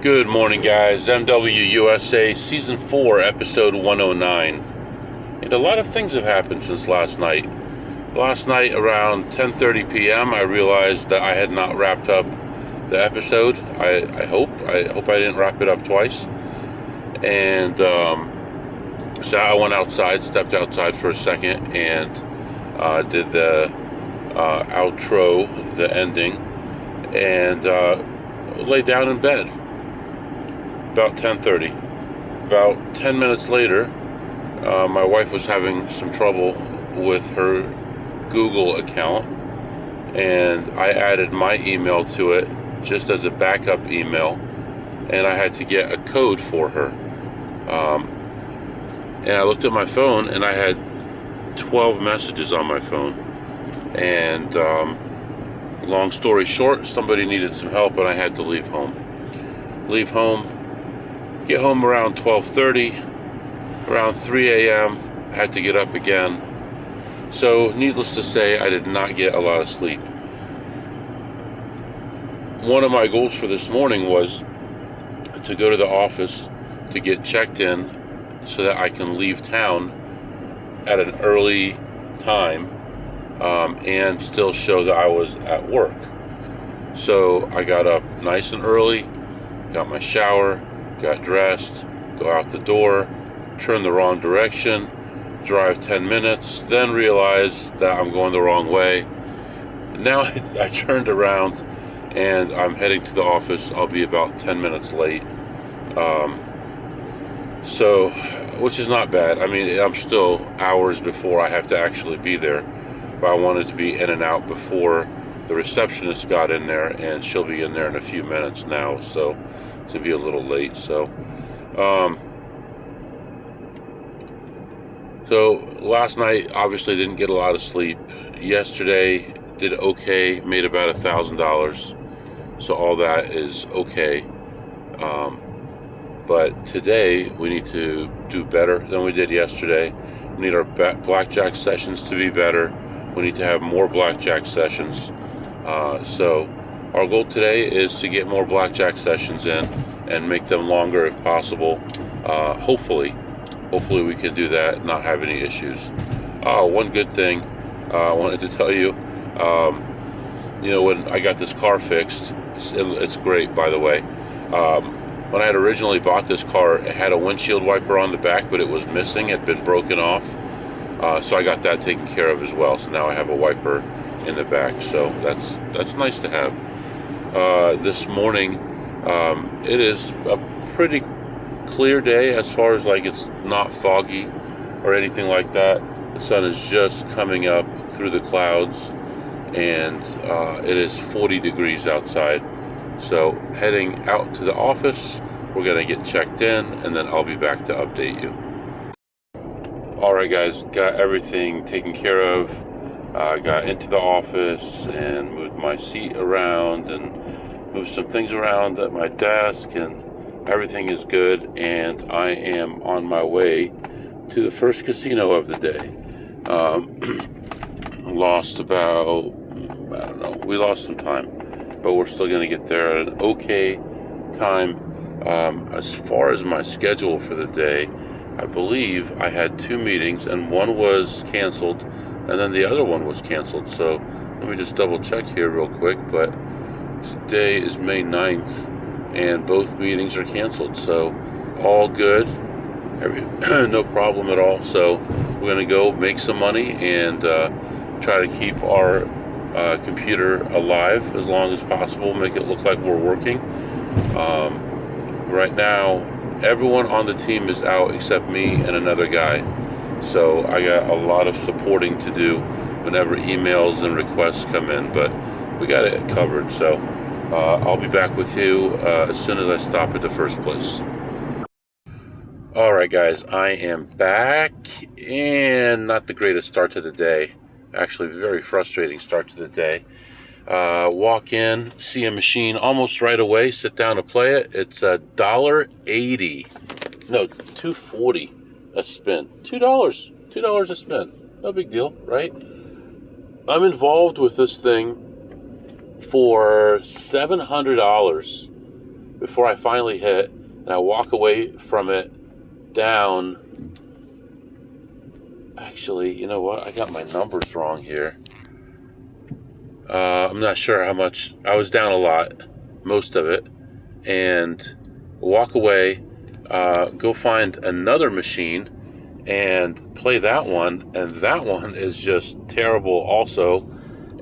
Good morning, guys. MWUSA Season 4, Episode 109. And a lot of things have happened since last night. Last night, around 10:30 p.m., I realized that I had not wrapped up the episode. I hope I didn't wrap it up twice. And so I went outside, stepped outside for a second, and did the outro, the ending, and lay down in bed. About 10:30. About 10 minutes later, my wife was having some trouble with her Google account, and I added my email to it just as a backup email, and I had to get a code for her. And I looked at my phone, and I had 12 messages on my phone. And long story short, somebody needed some help, and I had to leave home. Get home around 12:30, around 3 a.m., I had to get up again. So, needless to say, I did not get a lot of sleep. One of my goals for this morning was to go to the office to get checked in so that I can leave town at an early time and still show that I was at work. So, I got up nice and early, got my shower, got dressed, go out the door, turn the wrong direction, drive 10 minutes, then realize that I'm going the wrong way. Now I turned around and I'm heading to the office. I'll be about 10 minutes late. So, which is not bad. I mean, I'm still hours before I have to actually be there, but I wanted to be in and out before the receptionist got in there, and she'll be in there in a few minutes now, so to be a little late. So last night obviously didn't get a lot of sleep. Yesterday did okay, made about $1,000, so all that is okay. But today we need to do better than we did yesterday. We need our blackjack sessions to be better. We need to have more blackjack sessions. So our goal today is to get more blackjack sessions in and make them longer if possible. Hopefully we can do that and not have any issues. One good thing I wanted to tell you, when I got this car fixed, it's great, by the way. When I had originally bought this car, it had a windshield wiper on the back, but it was missing. It had been broken off. So I got that taken care of as well. So now I have a wiper in the back. So that's nice to have. This morning, it is a pretty clear day as far as it's not foggy or anything like that. The sun is just coming up through the clouds, and it is 40 degrees outside. So heading out to the office, we're going to get checked in, and then I'll be back to update you. Alright guys, got everything taken care of. Got into the office and moved my seat around and moved some things around at my desk, and everything is good, and I am on my way to the first casino of the day. Lost about, we lost some time, but we're still going to get there at an okay time. As far as my schedule for the day, I believe I had 2 meetings, and one was canceled, and then the other one was canceled. So let me just double check here real quick. But today is May 9th, and both meetings are canceled. So all good, no problem at all. So we're going to go make some money and try to keep our computer alive as long as possible, make it look like we're working. Right now, everyone on the team is out except me and another guy. So I got a lot of supporting to do whenever emails and requests come in, but we got it covered. So I'll be back with you as soon as I stop at the first place. Alright guys, I am back, and not the greatest start to the day. Actually, very frustrating start to the day. Walk in, see a machine almost right away, sit down to play it. It's $1.80. No, $2.40 a spin. $2 a spin. No big deal, right? I'm involved with this thing for $700. before I finally hit, and I walk away from it down. Actually, you know what? I got my numbers wrong here. I'm not sure how much. I was down a lot, most of it, and walk away, go find another machine and play that one, and that one is just terrible also.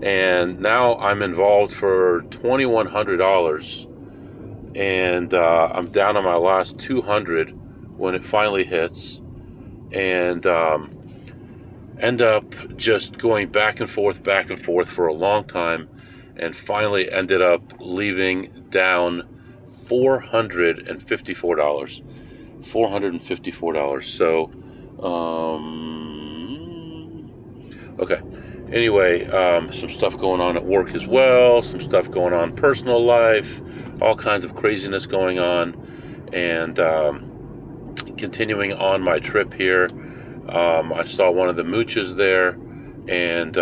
And now I'm involved for $2,100, and I'm down on my last 200 when it finally hits, and end up just going back and forth for a long time, and finally ended up leaving down $454. $454. So, okay. Anyway, some stuff going on at work as well, some stuff going on in personal life, all kinds of craziness going on, and continuing on my trip here. I saw one of the mooches there, and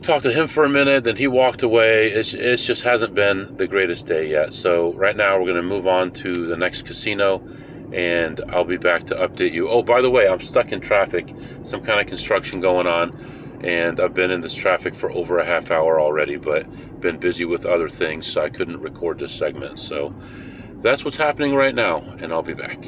talked to him for a minute, then he walked away. It just hasn't been the greatest day yet. So right now we're going to move on to the next casino, and I'll be back to update you. Oh, by the way, I'm stuck in traffic, some kind of construction going on, and I've been in this traffic for over a half hour already, but been busy with other things, so I couldn't record this segment. So that's what's happening right now, and I'll be back.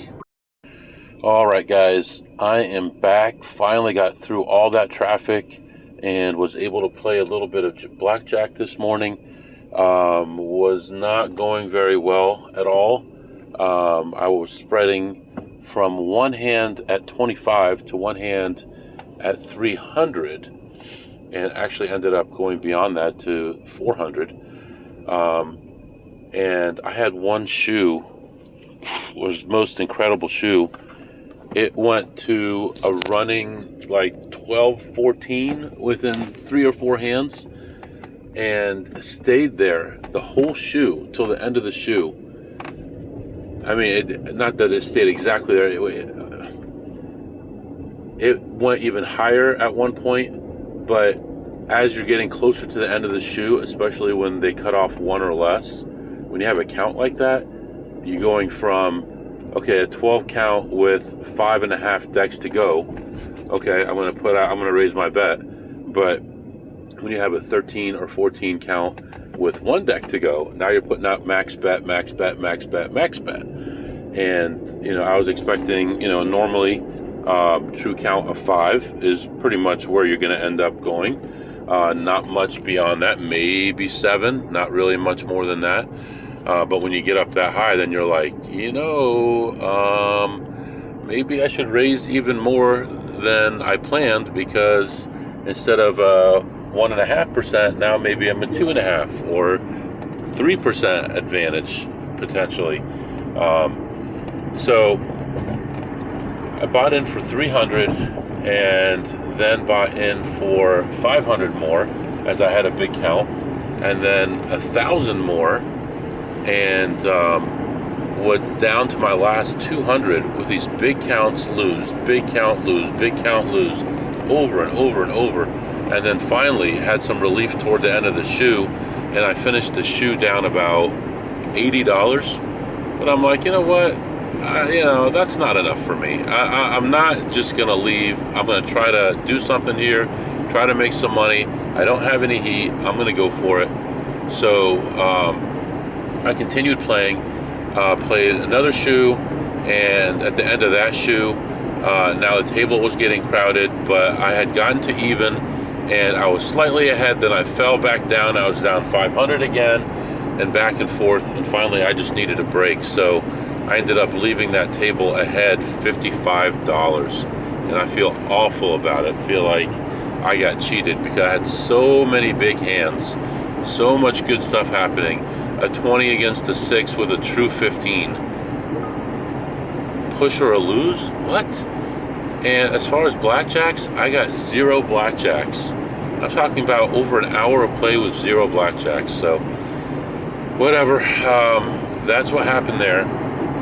All right, guys, I am back. Finally got through all that traffic and was able to play a little bit of blackjack this morning. Was not going very well at all. I was spreading from one hand at 25 to one hand at 300, and actually ended up going beyond that to 400. And I had one shoe, was most incredible shoe. It went to a running like 12-14 within 3 or 4 hands, and stayed there the whole shoe till the end of the shoe. I mean, not that it stayed exactly there. It went even higher at one point, but as you're getting closer to the end of the shoe, especially when they cut off one or less, when you have a count like that, you're going from, okay, a 12 count with 5.5 decks to go. Okay, I'm gonna raise my bet. But when you have a 13 or 14 count with 1 deck to go, now you're putting out max bet. And, I was expecting, normally true count of 5 is pretty much where you're gonna end up going. Not much beyond that, maybe 7, not really much more than that. But when you get up that high, then you're like, maybe I should raise even more than I planned, because instead of 1.5%, now maybe I'm a 2.5 or 3% advantage potentially. So I bought in for 300 and then bought in for 500 more, as I had a big count, and then 1,000 more, and was down to my last 200 with these big counts lose, big count lose, big count lose, over and over and over, and then finally had some relief toward the end of the shoe, and I finished the shoe down about $80. But I'm like, you know what? That's not enough for me. I'm not just gonna leave. I'm gonna try to do something here, try to make some money. I don't have any heat. I'm gonna go for it. So I continued playing. Played another shoe, and at the end of that shoe, now the table was getting crowded, but I had gotten to even, and I was slightly ahead. Then I fell back down. I was down 500 again, and back and forth, and finally I just needed a break. So I ended up leaving that table ahead $55, and I feel awful about it. I feel like I got cheated because I had so many big hands, so much good stuff happening. A 20 against a 6 with a true 15. Push or a lose? What? And as far as blackjacks, I got 0 blackjacks. I'm talking about over an hour of play with 0 blackjacks. So, whatever. That's what happened there.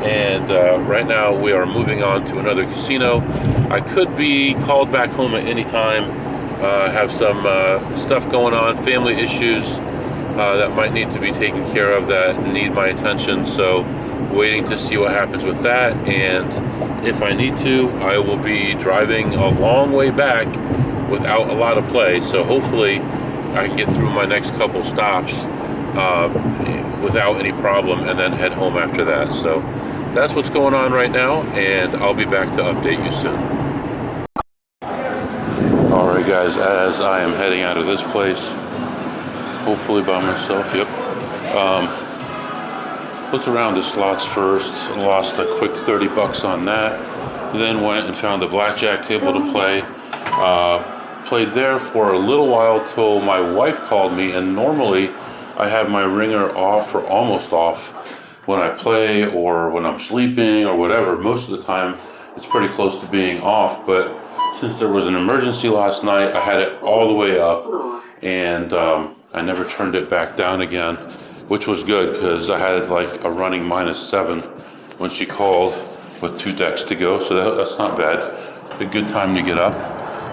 And right now we are moving on to another casino. I could be called back home at any time. Have some stuff going on, family issues. that might need to be taken care of that need my attention. So waiting to see what happens with that, and if I need to, I will be driving a long way back without a lot of play. So hopefully I can get through my next couple stops without any problem, and then head home after that. So that's what's going on right now, and I'll be back to update you soon. Alright guys, as I am heading out of this place, hopefully by myself, looked around the slots first, lost a quick $30 on that, then went and found a blackjack table to play. Played there for a little while till my wife called me, and normally I have my ringer off or almost off when I play or when I'm sleeping or whatever. Most of the time it's pretty close to being off, but since there was an emergency last night, I had it all the way up, and I never turned it back down again, which was good because I had like a running -7 when she called with 2 decks to go, so that's not bad. A good time to get up.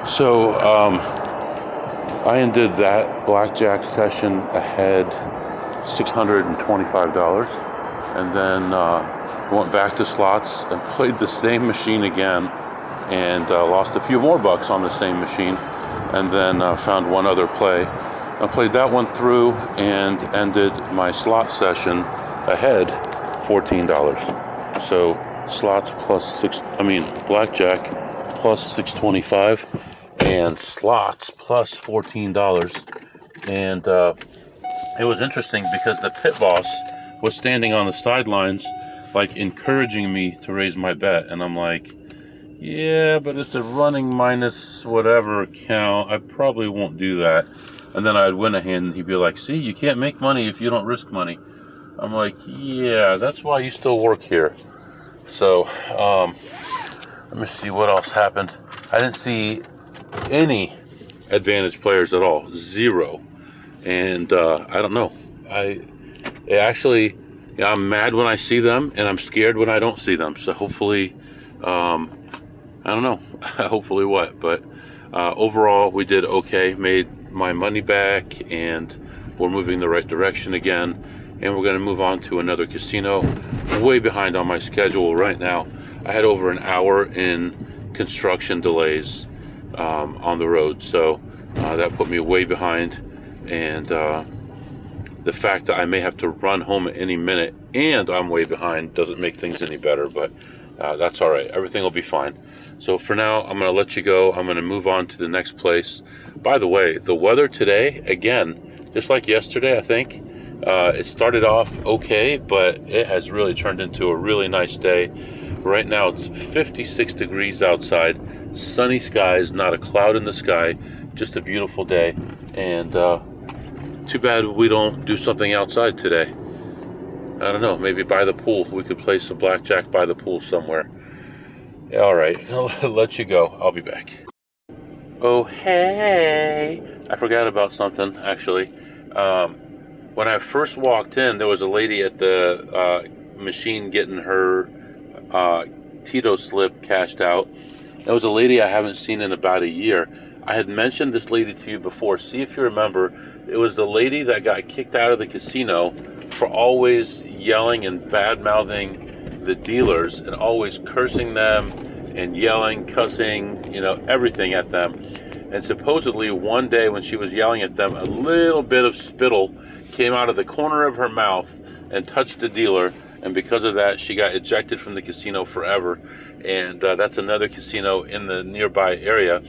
So I ended that blackjack session ahead $625, and then went back to slots and played the same machine again, and lost a few more bucks on the same machine, and then found one other play. I played that one through and ended my slot session ahead $14. So slots blackjack plus $625 and slots plus $14. And it was interesting because the pit boss was standing on the sidelines, like encouraging me to raise my bet, and I'm like, yeah, but it's a running minus whatever count, I probably won't do that. And then I'd win a hand, and he'd be like, see, you can't make money if you don't risk money. I'm like, yeah, that's why you still work here. So let me see what else happened. I didn't see any advantage players at all, 0. And I don't know, I'm mad when I see them, and I'm scared when I don't see them. So hopefully, I don't know, hopefully what, but overall we did okay, made my money back, and we're moving the right direction again, and we're going to move on to another casino. Way behind on my schedule right now. I had over an hour in construction delays on the road, so that put me way behind, and the fact that I may have to run home at any minute and I'm way behind doesn't make things any better, but that's all right. Everything will be fine. So for now, I'm going to let you go. I'm going to move on to the next place. By the way, the weather today, again, just like yesterday, I think, it started off okay, but it has really turned into a really nice day. Right now, it's 56 degrees outside, sunny skies, not a cloud in the sky, just a beautiful day. And too bad we don't do something outside today. I don't know, maybe by the pool. We could play some blackjack by the pool somewhere. All right, I'll let you go. I'll be back. Oh, hey. I forgot about something, actually. When I first walked in, there was a lady at the machine getting her Tito slip cashed out. There was a lady I haven't seen in about a year. I had mentioned this lady to you before. See if you remember. It was the lady that got kicked out of the casino for always yelling and bad-mouthing the dealers and always cursing them and yelling, cussing, everything at them. And supposedly one day when she was yelling at them, a little bit of spittle came out of the corner of her mouth and touched the dealer, and because of that she got ejected from the casino forever. And that's another casino in the nearby area.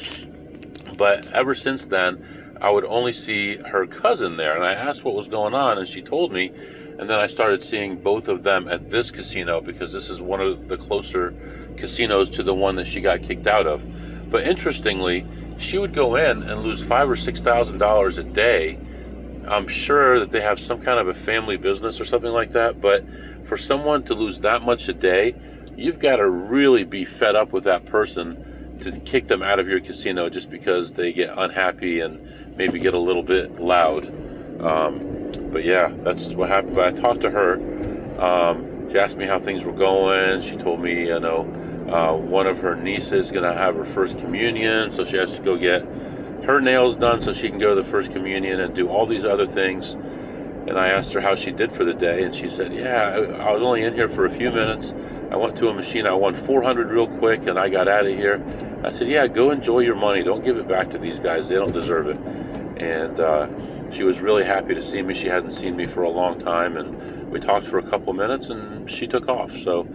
But ever since then, I would only see her cousin there, and I asked what was going on, and she told me. And then I started seeing both of them at this casino, because this is one of the closer casinos to the one that she got kicked out of. But interestingly, she would go in and lose $5,000 or $6,000 a day. I'm sure that they have some kind of a family business or something like that, but for someone to lose that much a day, you've got to really be fed up with that person to kick them out of your casino just because they get unhappy and maybe get a little bit loud. But yeah, that's what happened. But I talked to her. She asked me how things were going. She told me, one of her nieces is going to have her first communion, so she has to go get her nails done so she can go to the first communion and do all these other things. and I asked her how she did for the day, and she said, yeah, I was only in here for a few minutes. I went to a machine, I won 400 real quick, and I got out of here. I said, yeah, go enjoy your money. Don't give it back to these guys. They don't deserve it. And she was really happy to see me. She hadn't seen me for a long time, and we talked for a couple minutes, and she took off. So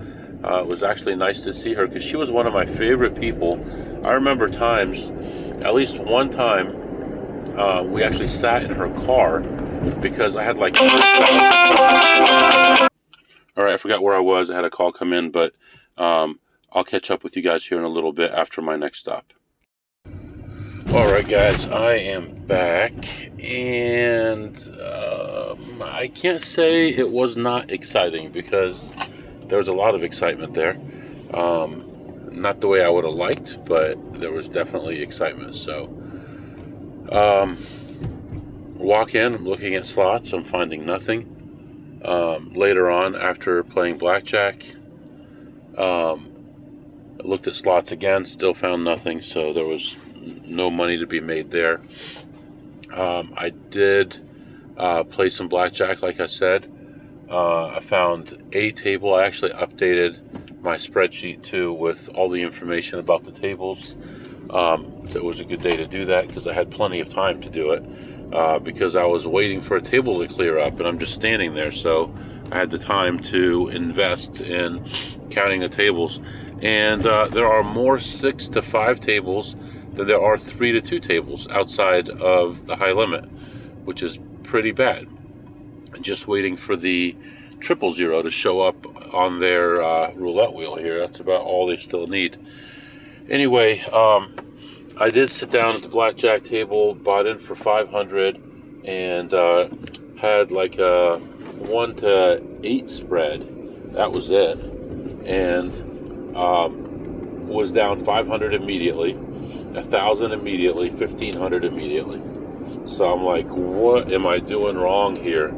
it was actually nice to see her, because she was one of my favorite people. I remember times, at least one time, we actually sat in her car, because I had like... All right, I forgot where I was. I had a call come in, but I'll catch up with you guys here in a little bit after my next stop. All right, guys, I am back, and I can't say it was not exciting, because there was a lot of excitement there. Not the way I would have liked, but there was definitely excitement. So walk in, I'm looking at slots, I'm finding nothing. Later on, after playing blackjack, I looked at slots again, still found nothing, so there was no money to be made there. I did play some blackjack, like I said. I found a table. I actually updated my spreadsheet too with all the information about the tables. It was a good day to do that, because I had plenty of time to do it, because I was waiting for a table to clear up, and I'm just standing there, so I had the time to invest in counting the tables. And there are more 6 to 5 tables than there are 3 to 2 tables outside of the high limit, which is pretty bad. Just waiting for the 000 to show up on their roulette wheel here. That's about all they still need. Anyway, I did sit down at the blackjack table, bought in for 500, and had like a 1 to 8 spread. That was it. And was down 500 immediately, 1,000 immediately, 1,500 immediately. So I'm like, what am I doing wrong here?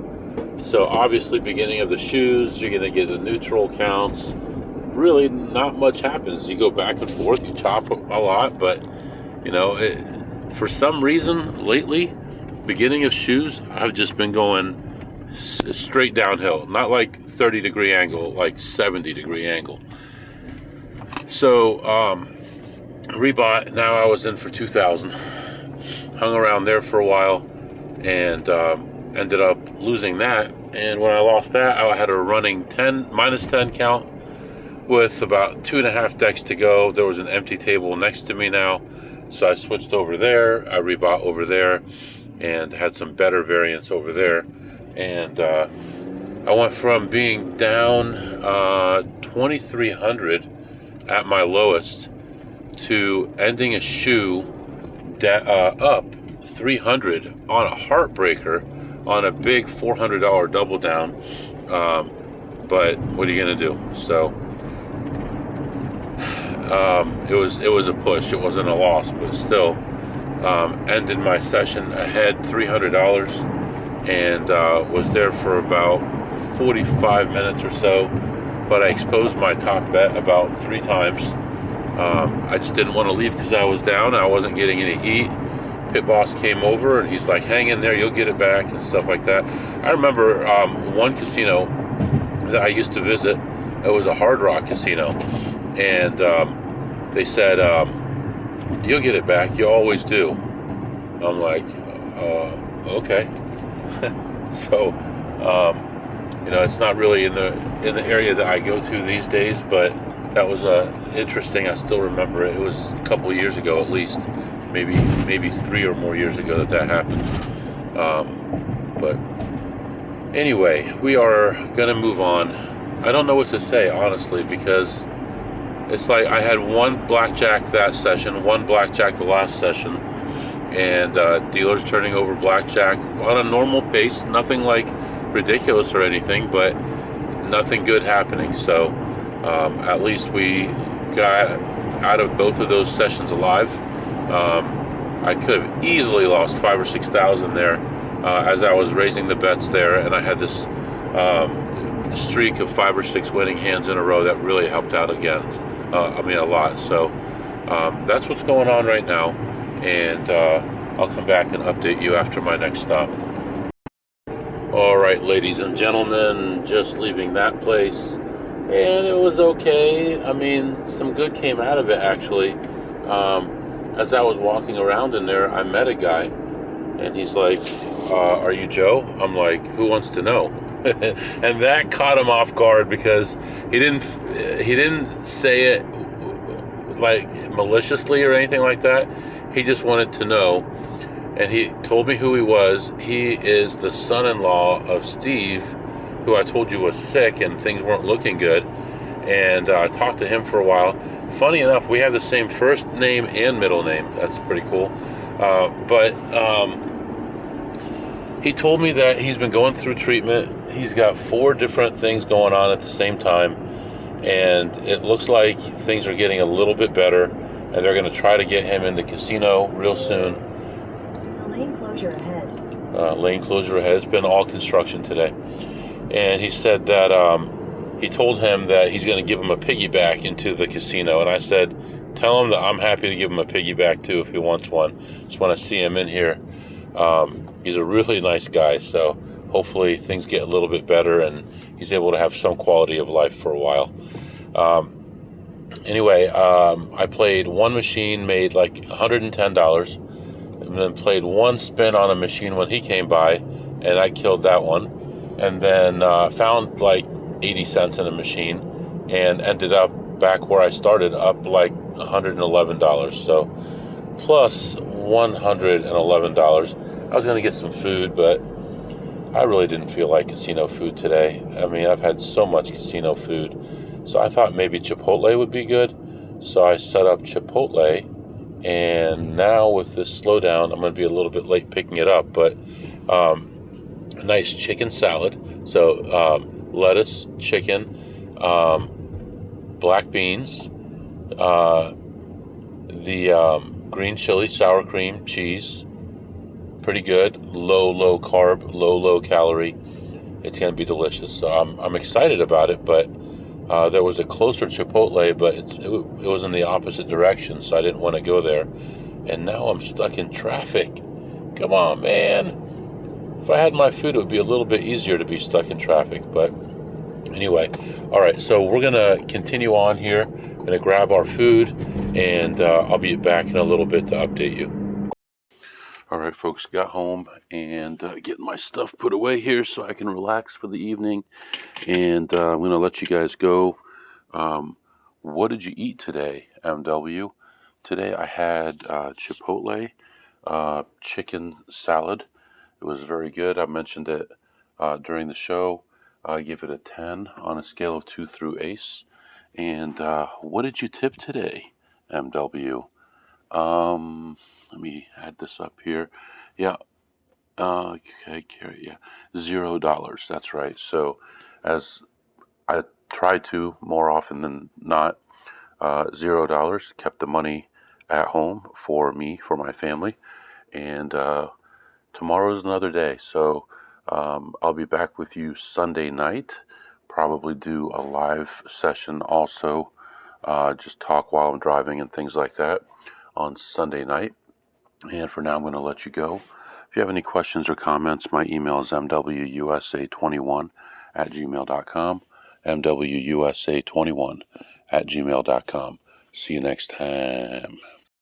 So obviously, beginning of the shoes, you're going to get the neutral counts. Really, not much happens. You go back and forth, you chop a lot, but you know, for some reason lately, beginning of shoes, I've just been going straight downhill. Not like 30-degree angle, like 70-degree angle. So rebought. Now I was in for 2,000. Hung around there for a while, and ended up losing that. And when I lost that, I had a running minus 10 count with about 2.5 decks to go. There was an empty table next to me now, so I switched over there. I rebought over there and had some better variance over there. And I went from being down 2,300 at my lowest to ending a shoe up 300 on a heartbreaker on a big $400 double down. But what are you gonna do? So it was a push. It wasn't a loss, but still ended my session ahead $300, and was there for about 45 minutes or so. But I exposed my top bet about 3 times. I just didn't want to leave because I was down. I wasn't getting any heat. Pit boss came over and he's like, hang in there, you'll get it back, and stuff like that. I remember one casino that I used to visit. It was a Hard Rock casino, and they said, you'll get it back, you always do. I'm like, okay. So you know, it's not really in the area that I go to these days, but that was interesting. I still remember it. It was a couple of years ago, at least, maybe 3 or more years ago that happened. But anyway, we are gonna move on. I don't know what to say, honestly, because it's like I had 1 blackjack that session, 1 blackjack the last session, and dealers turning over blackjack on a normal pace. Nothing like ridiculous or anything, but nothing good happening. So at least we got out of both of those sessions alive. I could have easily lost 5,000 or 6,000 there as I was raising the bets there, and I had this streak of 5 or 6 winning hands in a row that really helped out again. A lot. So that's what's going on right now, and I'll come back and update you after my next stop. All right, ladies and gentlemen, just leaving that place, and it was okay. I mean, some good came out of it, actually. As I was walking around in there, I met a guy, and he's like, "Are you Joe?" I'm like, "Who wants to know?" And that caught him off guard because he didn't say it like maliciously or anything like that. He just wanted to know. And he told me who he was. He is the son-in-law of Steve, who I told you was sick and things weren't looking good. And I talked to him for a while. Funny enough, we have the same first name and middle name. That's pretty cool. But he told me that he's been going through treatment. He's got 4 different things going on at the same time. And it looks like things are getting a little bit better. And they're going to try to get him in the casino real soon. Lane closure ahead. Lane closure ahead. It's been all construction today. And he said that he told him that he's going to give him a piggyback into the casino. And I said, tell him that I'm happy to give him a piggyback too if he wants one. Just want to see him in here. He's a really nice guy. So hopefully things get a little bit better and he's able to have some quality of life for a while. Anyway, I played one machine, made like $110. And then played one spin on a machine when he came by, and I killed that one. And then found like 80 cents in a machine, and ended up back where I started, up like $111. So plus $111. I was going to get some food, but I really didn't feel like casino food today. I mean, I've had so much casino food. So I thought maybe Chipotle would be good. So I set up Chipotle. And now with this slowdown, I'm going to be a little bit late picking it up, but a nice chicken salad. So lettuce, chicken, black beans, the green chili, sour cream, cheese. Pretty good. Low carb, low calorie. It's going to be delicious. So I'm excited about it, but there was a closer Chipotle, but it was in the opposite direction, so I didn't want to go there. And now I'm stuck in traffic. Come on, man. If I had my food, it would be a little bit easier to be stuck in traffic. But anyway, all right, so we're going to continue on here. I'm going to grab our food, and I'll be back in a little bit to update you. All right, folks, got home and getting my stuff put away here so I can relax for the evening. And I'm going to let you guys go. What did you eat today, MW? Today I had Chipotle chicken salad. It was very good. I mentioned it during the show. I give it a 10 on a scale of 2 through ace. And what did you tip today, MW? Let me add this up here. Yeah. Okay, carry. Yeah, $0. That's right. So, as I try to more often than not, $0. Kept the money at home for me, for my family, and tomorrow is another day. So, I'll be back with you Sunday night. Probably do a live session also. Just talk while I'm driving and things like that on Sunday night. And for now, I'm going to let you go. If you have any questions or comments, my email is mwusa21@gmail.com. mwusa21@gmail.com. See you next time.